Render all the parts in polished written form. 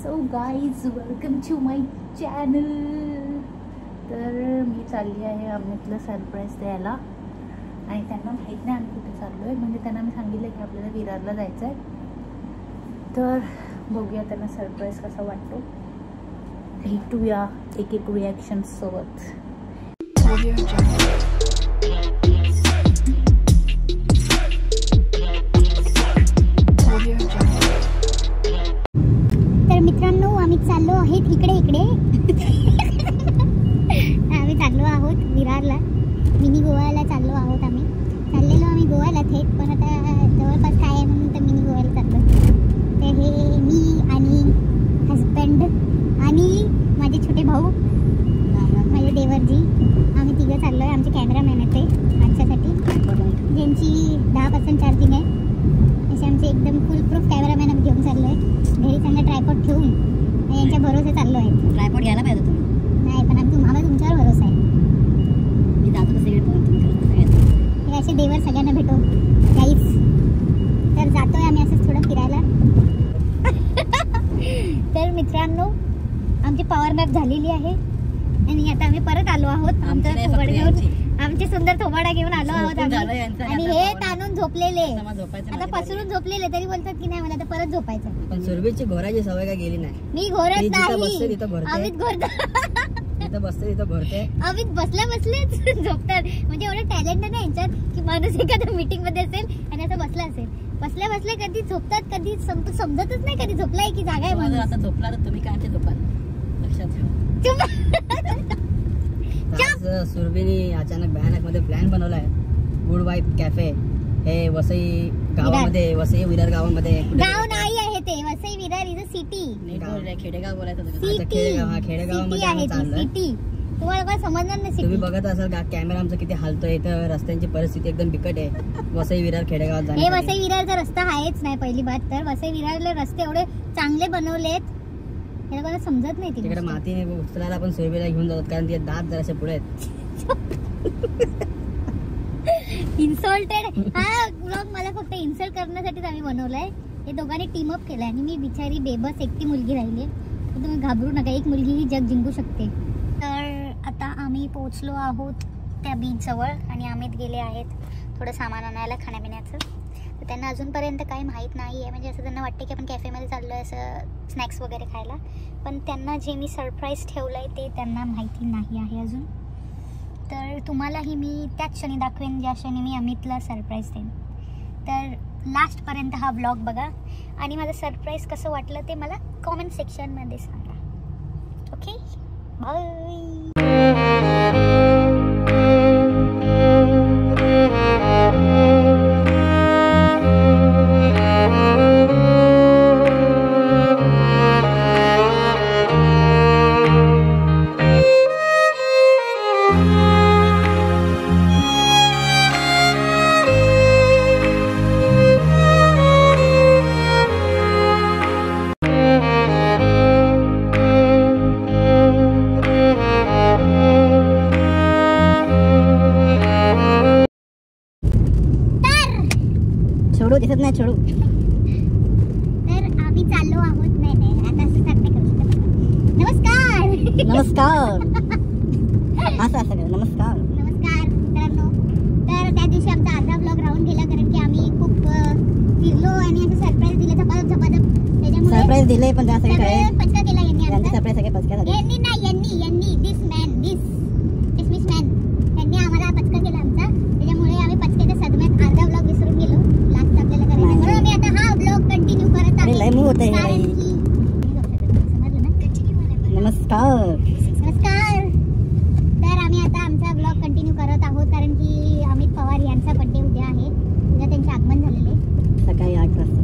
So guys welcome to my channel. तर मी चालली आहे अमितला सरप्राईज द्यायला आणि त्यांना माहीत नाही आम्ही कुठे चाललो आहे. म्हणजे त्यांना मी सांगितलं की आपल्याला विरारला जायचं आहे. तर बघूया त्यांना सरप्राईज कसा वाटतो. भेटूया एक एक रिॲक्शन सोबत. तर मित्रांनो आम्ही चाललो आहेत इकडे आम्ही चाललो आहोत विरारला. मिनी गोव्याला चाललो आहोत. आम्ही गोव्याला थेट, पण आता जवळपास काय आहे म्हणून तर मिनी गोव्याला चाललो. तर हे मी आणि हजबंड आणि माझे छोटे भाऊ, माझे देवरजी, आम्ही तिघं चाललो आहे. आमचे कॅमेरामॅन आहेत ते आमच्यासाठी, ज्यांची 10% चार्जिंग आहे. असे आमचे एकदम फुल प्रूफ कॅमेरामॅन आम्ही घेऊन चाललो आहे. घरी चांगला ट्रायपॉड ठेवून आणि यांच्या भरोसे चाललो आहे. ट्रायपॉड घ्यायला पाहिजे तुम्ही. नाही, पण आम्हाला तुमच्यावर भरोसा आहे. मी जातो तर सगळे तुम्ही असे देवर सगळ्यांना भेटो गाईज. तर जातोय आम्ही असंच थोडं फिरायला. तर मित्रांनो आमची पॉवर मॅप झालेली आहे आणि आता आम्ही परत आलो आहोत. आमची सुंदर थोबाडा घेऊन आलो आहोत आम्ही. आणि हे ताणून झोपलेले, आता पसरून झोपलेले, तरी बोलतात की नाही मला आता परत झोपायचं. पण सुरभीची घोराची सवय काय गेली नाही. मी घोरत नाही, अमित घोरतो. अमित बसल्या बसलेच झोपतात. म्हणजे एवढं टॅलेंट आहे ना यांच्यात की माणूस एखाद्या मीटिंग मध्ये असेल आणि असं बसला असेल, बसल्या कधी झोपतात, कधी समजतच नाही कधी झोपलाय की जागा आहे म्हणून. आता झोपला तर तुम्ही काय झोपाल लक्षात ठेवा. सुरभीने अचानक भयानक मध्ये प्लॅन बनवलाय. गुड वाईफ कॅफे हे वसई गावामध्ये, वसई विरार गावामध्ये. गाव नाही आहे ते, Vasai Virar is a city. खेडेगाव बोलायचं. खेडेगावामध्ये सिटी. तुम्हाला काय समजणार नाही. तुम्ही बघत असाल का कॅमेरा आमचा किती हालतोय. इथं रस्त्यांची परिस्थिती एकदम बिकट आहे वसई विरार खेडेगावात. हे वसई विरारचा रस्ता आहेच नाही पहिली बात तर. वसई विरारले रस्ते एवढे चांगले बनवलेत हे लोकांना समजत नाही. तिकडे मातीने उचलायला पण सुरभीला घेऊन जातात कारण ते दात जरासे पुढे आहेत. इन्सल्टेड. हा ब्लॉग मला फक्त इन्सल्ट करण्यासाठीच आम्ही बनवलाय. हे दोघांनी टीम अप केलाय आणि मी बिचारी बेबस एकटी मुलगी राहिली आहे. तर तुम्ही घाबरू नका, एक मुलगी ही जग जिंकू शकते. तर आता आम्ही पोहोचलो आहोत त्या बीच जवळ आणि अमित गेले आहेत थोडं सामान आणायला खाण्यापिण्याचं. तर त्यांना अजूनपर्यंत काही माहीत नाही आहे. म्हणजे असं त्यांना वाटते की आपण कॅफेमध्ये चाललो आहे असं स्नॅक्स वगैरे खायला. पण त्यांना जे मी सरप्राईज ठेवलं आहे ते त्यांना माहिती नाही आहे अजून. तर तुम्हालाही मी त्याच क्षणी दाखवेन ज्या क्षणी मी अमितला सरप्राईज देईन. तर लास्टपर्यंत हा ब्लॉग बघा आणि माझं सरप्राईज कसं वाटलं ते मला कॉमेंट सेक्शनमध्ये सांगा. Okay, bye. छोडू दिसत नाही, छोडू. तर आम्ही चाललो आहोत. नाही आता असं स्टार्ट नाही करू शकत. नमस्कार असं नमस्कार मित्रांनो. तर त्या दिवशी आमचा अर्धा ब्लॉग राहून गेला कारण की आम्ही खूप फिरलो आणि असं सरप्राईज दिलं झपाझप. त्याच्यामुळे सरप्राईज दिले पण त्या सगळे पचका केला यांनी. सरप्राईज सगळे पचका झाले. यांनी दिस मिस मॅन यांनी आम्हाला पचका केला आमचा. त्याच्यामुळे आम्ही पचक्याच्या सदम्यात अर्धा ब्लॉग विसरून गेलो. लास्ट आपल्याला करायचं म्हणून आम्ही आता हा ब्लॉग कंटिन्यू करत आहोत. नमस्कार. तर आम्ही आता आमचा ब्लॉग कंटिन्यू करत आहोत कारण की अमित पवार यांचा बर्थडे उद्या आहे. उद्या त्यांचे आगमन झालेले सकाळी 8 वाजता.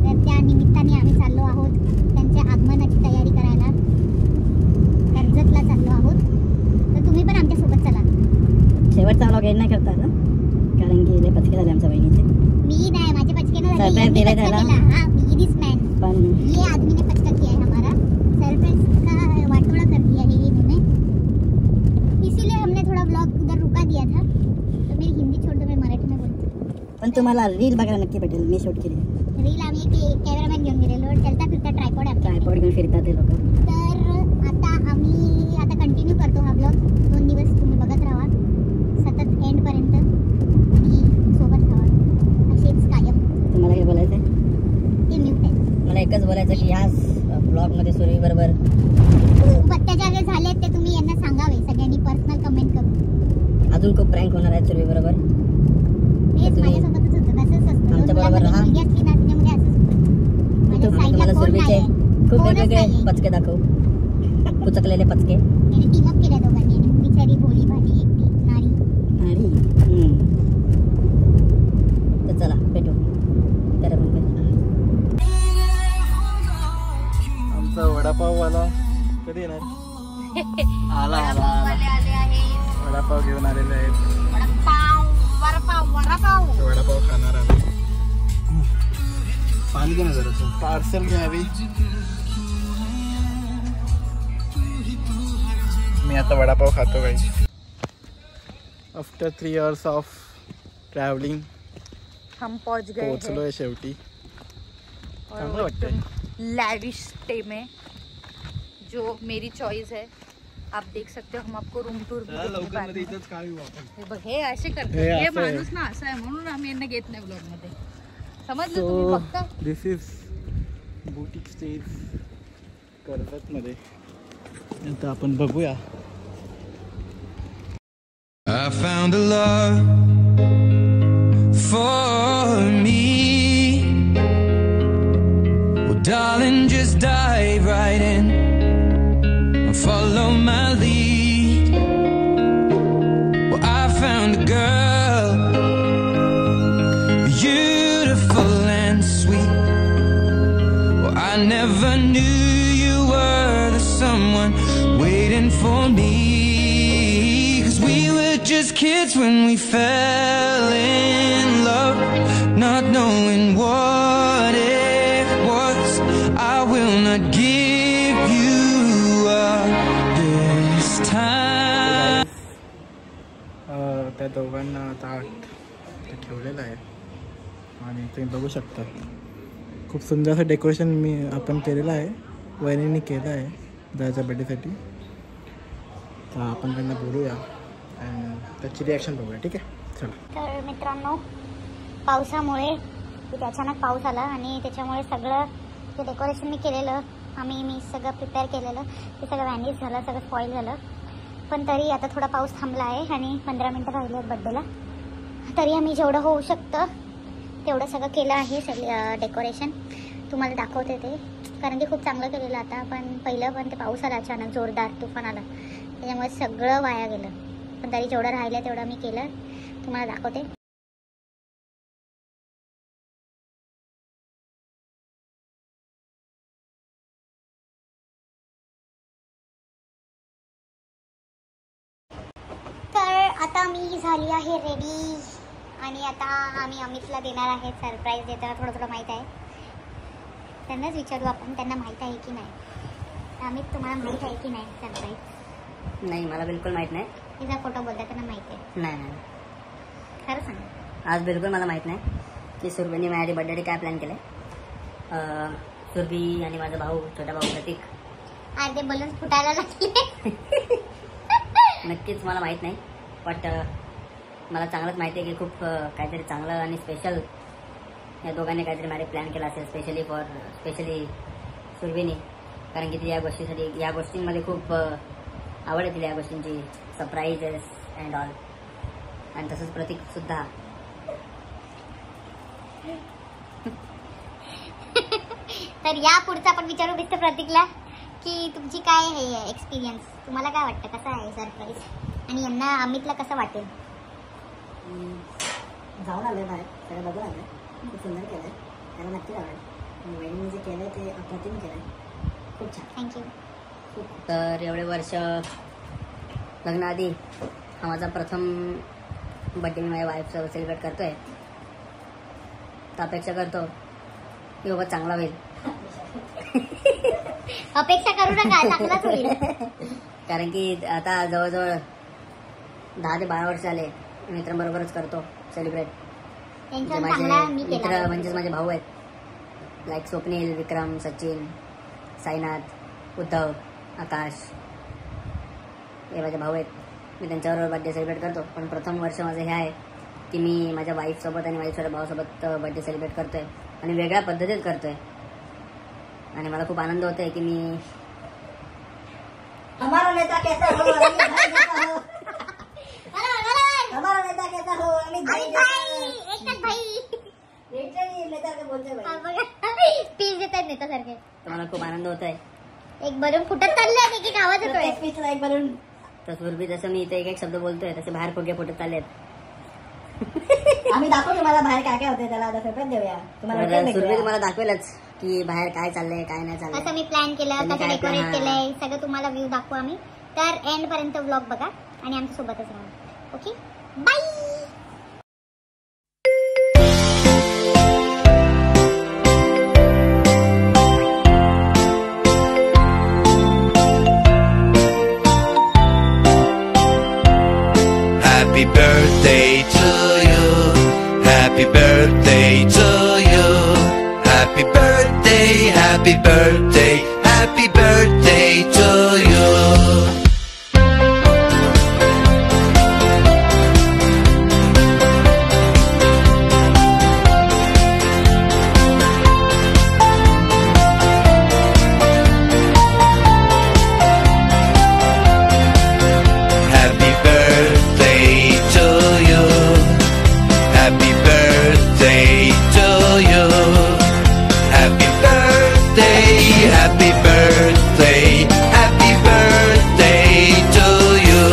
तर त्या निमित्ताने आम्ही चाललो आहोत त्यांच्या आगमनाची तयारी करायला. कर्जतला चाललो आहोत. तर तुम्ही पण आमच्यासोबत चला. शेवटचा ब्लॉग एंड नाही करता का कारण की लय पचके झाले आमच्या बहिणीचे. मी नाही, माझे पचके नाही झाले. सरप्राईज दिले त्याला. हां, मी दिस मॅन पण ये आदमी ने पचका किया है हमारा. सरप्राइज का वाटोड़ा कर दिया है ये इन्होंने. इसीलिए हमने थोड़ा ब्लॉग उधर रुका दिया था. तो मेरी हिंदी छोड़ दो, मैं मराठी में बोलती हूँ. पण तुम्हाला रील बघायला नक्की भेटेल. मी शूट केली रील आम्ही एक कॅमेरामॅन घेऊन गेलेलो. चलता फिरता ट्रायपॉड बोलायचं की ह्या ब्लॉगमध्ये सुरभी बरोबर अत्याचार जे झाले ते तुम्ही यांना सांगावे सगळ्यांनी पर्सनल कमेंट करून. अजून खूप प्रँक होणार आहेत सुरभी बरोबर. तेच माझ्यासोबतच होतं, तसंच असतं. आमच्या बरोबर राहा. मुलगी असली ना त्याच्यामध्ये असंच होतं. माझ्या साईडला तुम्हाला कोण सुरभीचे नाहीये. खूप कोणच वेगवेगळे नाहीये. पचके दाखवू. पुचकलेले पचके. याने टीम अप केल्या दोघांनी. बिचारी भोली भाली एकटी नारी. तर चला भेटू. आमचा वडापाववाला कधी येणार? आला आला आला. वडापाव घेऊन आलेले आहेत. वडापाव खाणार आम्ही. पाणी घे ना जरा. पार्सल घ्यावी. मी आता वडापाव खातो काही. आफ्टर 3 years ऑफ ट्रॅव्हलिंग हम पहुंच गए पोहोचलोय शेवटी. चांगलं और वाटतंय. लैविश स्टे में जो मेरी चॉइस है. आप देख सकते हो. हम आपको रूम टूर हे असे करतो. हे हे असं आहे. माणूस ना असं आहे म्हणून आम्ही यांना घेत नाही ब्लॉग मध्ये. समजलं तुम्ही फक्त. दिस इज बुटीक स्टेज कर्जत मध्ये. आता आपण बघूया. I found a love for me. Well, darling, just dive right in and follow my lead. Well, I found a girl, beautiful and sweet. Well, I never knew you were the someone waiting for me. Just kids when we fell in love, not knowing what it was. I will not give you up this time. त्या दोघांना ताट ठेवलेलं आहे आणि तुम्ही बघू शकता खूप सुंदर असं डेकोरेशन आपण केलेलं आहे. वहिनीने केलं आहे दादाच्या बड्डेसाठी. तर आपण त्यांना बोलूया आणि त्याची रिॲक्शन बघूया. ठीक आहे चला. तर मित्रांनो, पावसामुळे इथे अचानक पाऊस आला आणि त्याच्यामुळे सगळं जे डेकोरेशन मी केलेलं मी सगळं प्रिपेअर केलेलं ते सगळं व्हॅनिश झालं, सगळं स्पॉईल झालं. पण तरी आता थोडा पाऊस थांबला आहे आणि 15 मिनटं राहिले आहेत बड्डेला. तरी आम्ही जेवढं होऊ शकतं तेवढं सगळं केलं आहे. डेकोरेशन तुम्हाला दाखवते ते, कारण की खूप चांगलं केलेलं आता. पण ते पाऊस आला अचानक, जोरदार तुफान आला, त्याच्यामुळे सगळं वाया गेलं. पण तरी जेवढं राहिलं तेवढं मी केलं, तुम्हाला दाखवते. तर आता मी झाली आहे रेडी आणि आता आम्ही अमितला देणार आहे सरप्राईज. देताना थोडं माहीत आहे, त्यांनाच विचारू आपण, त्यांना माहीत आहे की नाही. अमित, तुम्हाला माहीत आहे की नाही सरप्राईज? नाही, मला बिलकुल माहित नाही. तिचा फोटो बोलता त्यांना माहिती आहे? नाही, खरं सांग. आज बिलकुल मला माहित नाही की सुरभीने माझ्या बर्थडे काय प्लॅन केलंय. सुरभी आणि माझा भाऊ, छोटा भाऊ प्रतीक, अर्धे बलून फुटायला लागले. नक्कीच मला माहित नाही. बट मला चांगलंच माहिती आहे की खूप काहीतरी चांगलं आणि स्पेशल या दोघांनी काहीतरी माझे प्लॅन केला असेल, स्पेशली सुरभीने. कारण की ती या गोष्टींमध्ये खूप आवड आहे तिला, या गोष्टींची, सरप्राईजेस अँड ऑल. आणि तसंच प्रतीक सुद्धा. तर या पुढचा आपण विचारू मिस्टर प्रतीकला की तुमची काय आहे एक्सपिरियन्स, तुम्हाला काय वाटतं, कसं आहे सरप्राईज, आणि यांना अमितला कसं वाटेल? जाऊन आले बाहेर, सगळं बघून आलं, खूप सुंदर केलं आहे, त्याला नक्की आवडेल. वहिनीने जे केलं ते अप्रतिम केलं आहे, खूप छान, थँक्यू. तर एवढे वर्ष लग्नाआधी हा माझा प्रथम बड्डे मी माझ्या वाईफचं सेलिब्रेट करतोय. तर अपेक्षा करतो की बाबा चांगला होईल. अपेक्षा करू नका, चांगलाच होईल. कारण की आता जवळजवळ 10 ते 12 वर्ष झाले मित्रांबरोबरच करतो सेलिब्रेट. माझे मित्र म्हणजेच माझे भाऊ आहेत, लाईक स्वप्नील, विक्रम, सचिन, साईनाथ, उद्धव, आकाश, हे माझे भाऊ आहेत. मी त्यांच्याबरोबर बड्डे सेलिब्रेट करतो. पण प्रथम वर्ष माझं हे आहे की मी माझ्या वाईफसोबत आणि माझ्या छोट्या भावासोबत बड्डे सेलिब्रेट करतोय आणि वेगळ्या पद्धतीत करतोय. आणि मला खूप आनंद होतोय की मी हमारा नेता कैसा हो, भाई कैसा हो, हमारा नेता कैसा हो, अमित भाई एकनाथ भाई नेता के बोलते भाई स्पीच देतात नेत्यासारखे. तर मला खूप आनंद होत आहे. एक बलून फुटत चाललंय की आवाज येतोय. स्पीचला एक बलून तसं जसं मी इथे एक शब्द बोलतोय तसे बाहेर फुगे फुटत चाललेत. आम्ही दाखवू तुम्हाला बाहेर काय काय होते. त्याला आता पेपर देऊया तुम्हाला. सुरभी तुम्हाला दाखवेलच की बाहेर काय चाललंय काय नाही चाललंय. असं मी प्लॅन केलं, तुम्ही कसं काय डेकोरेट plan? केलंय सगळं तुम्हाला व्ह्यू दाखवू आम्ही. तर एंड पर्यंत व्लॉग बघा आणि आमच्या सोबतच राहा. Okay bye. Happy birthday to you. Happy birthday to you. Happy birthday, happy birthday, happy birthday to you. Happy birthday to you. Happy birthday to you. Happy birthday, happy birthday, happy birthday to you.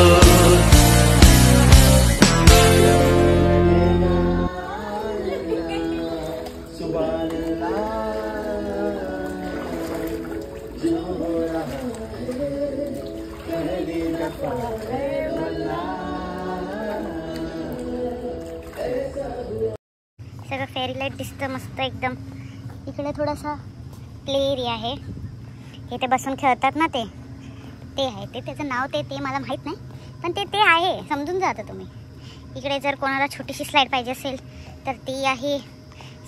सगळं फेरी light दिसतं मस्त एकदम. इकडे थोडासा play area आहे. इथे बसून खेळतात ना ते आहे. ते त्याचं नाव ते मला माहीत नाही, पण ते आहे, समजून जातं तुम्ही. इकडे जर कोणाला छोटीशी स्लाईड पाहिजे असेल तर ती आहे.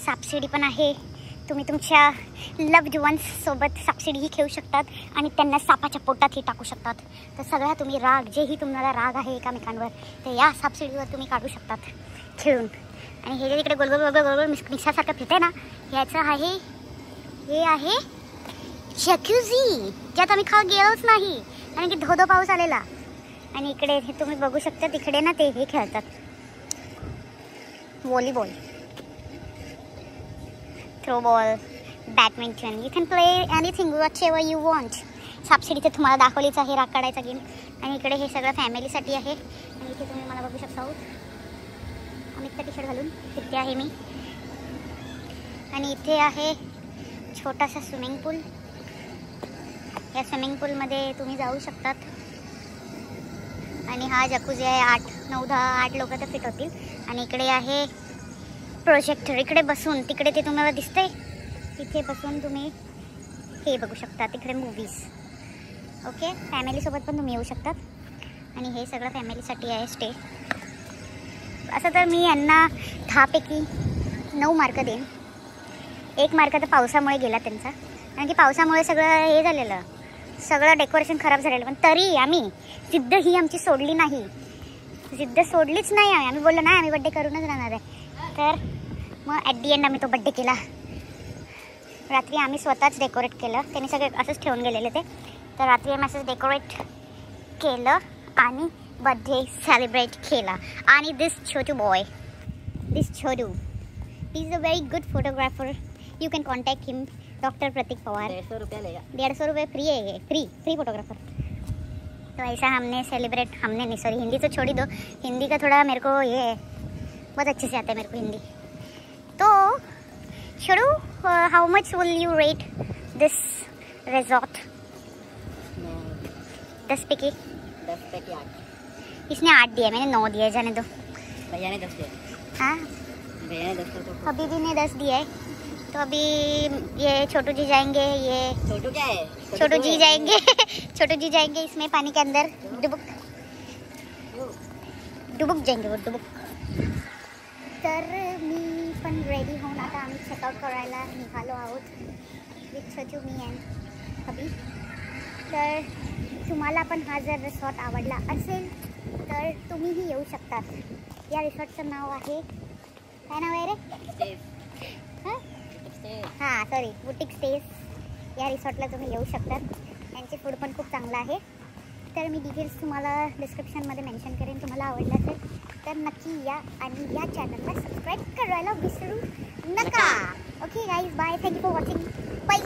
सापशिडी पण आहे. तुम्ही तुमच्या लव्ड वन्ससोबत सापशिडीही खेळू शकतात आणि त्यांना सापाच्या पोटातही टाकू शकतात. तर सगळ्या तुम्ही राग, जेही तुम्हाला राग आहे एकामेकांवर, ते या सापशिडीवर तुम्ही काढू शकतात खेळून. आणि हे जे इकडे गोलगोल गोलगोल गोलगोल मिक्सासारखं फिरतंय ना, ह्याचं आहे, हे आहे जॅक्युझी, ज्यात आम्ही गेलोच नाही आणि की धोधो पाऊस आलेला. आणि इकडे हे तुम्ही बघू शकता, तिकडे ना ते हे खेळतात volleyball, throwball, badminton. You can play anything watch ever you want. सापशिडी ते तुम्हाला दाखवलीच आहे, राग काढायचा गेम. आणि इकडे हे सगळं फॅमिलीसाठी आहे. आणि इथे तुम्ही मला बघू शकता अमितचा टी शर्ट घालून तिथे आहे मी. आणि इथे आहे छोटासा स्विमिंग पूल. या स्विमिंग पूलमध्ये तुम्ही जाऊ शकतात. आणि हा जकुझी आहे. 8, 9, 10, 8 लोक तर फिट होतील. आणि इकडे आहे प्रोजेक्टर. इकडे बसून, तिकडे ते तुम्हाला दिसतंय, तिथे बसून तुम्ही हे बघू शकता, तिकडे मूवीज. ओके, फॅमिलीसोबत पण तुम्ही येऊ शकतात. आणि हे सगळं फॅमिलीसाठी आहे स्टे. असं तर मी यांना 10 पैकी 9 मार्क देईन. 1 मार्क तर पावसामुळे गेला त्यांचा, कारण की पावसामुळे सगळं हे झालेलं, सगळं डेकोरेशन खराब झालेलं. पण तरी आम्ही जिद्द ही आमची सोडली नाही, जिद्द सोडलीच नाही. आम्ही बोललो नाही, आम्ही बड्डे करूनच राहणार आहे. तर मग ॲट दी एंड आम्ही तो बड्डे केला. रात्री आम्ही स्वतःच डेकोरेट केलं. त्यांनी सगळे असंच ठेवून गेलेले ते. तर रात्री आम्ही असंच डेकोरेट केलं आणि बर्थडे सेलिब्रेट केला. आणि this Chhotu boy, this Chhotu is a very good photographer. You can contact him, doctor Pratik Pawar. 150 रुपया लेगा. 150 रुपये फ्री है ये, फ्री फोटोग्राफर. तो ऐसा हमने सेलिब्रेट, हमने नहीं, सॉरी, हिंदी तो छोड़ ही दो. हिंदी का थोड़ा मेरे को ये है, बहुत अच्छे से आता है मेरे को हिंदी. तो छोड़ू, how much will you rate this resort? 10 पैकी 8. इसने 8 दिया, मैंने 9 दिया, जाने दो. भैया ने 10 दिया. हाँ, भैया ने 10 तो हबीबी ने 10 दिया है. तो अभी ये छोटू जी जाएंगे, ये छोटू क्या है? छोटू जी जाएंगे छोटू जी जाएंगे इसमें पानी के अंदर डुबुक जाएंगे वो, डुबुक. तर मी पण रेडी होऊन आता आम्ही चेकआउट करायला निघालो आहोत विथ छोटू, मी अँड हबी. तर तुम्हाला पण हा जर रिसॉर्ट आवडला असेल तर तुम्हीही येऊ शकतात. या रिसॉर्टचं नाव आहे, काय नाव आहे रे? हां, सॉरी, बुटीक स्टेज. या रिसॉर्टला तुम्ही येऊ शकतात। यांचे फूड पण खूप चांगलं आहे। तर मी डिटेल्स तुम्हाला डिस्क्रिप्शनमध्ये मेन्शन करेन, तुम्हाला आवडलं असेल तर नक्की या आणि या चॅनलला सबस्क्राईब करायला विसरू नका। Okay guys, bye, thank you for watching, bye.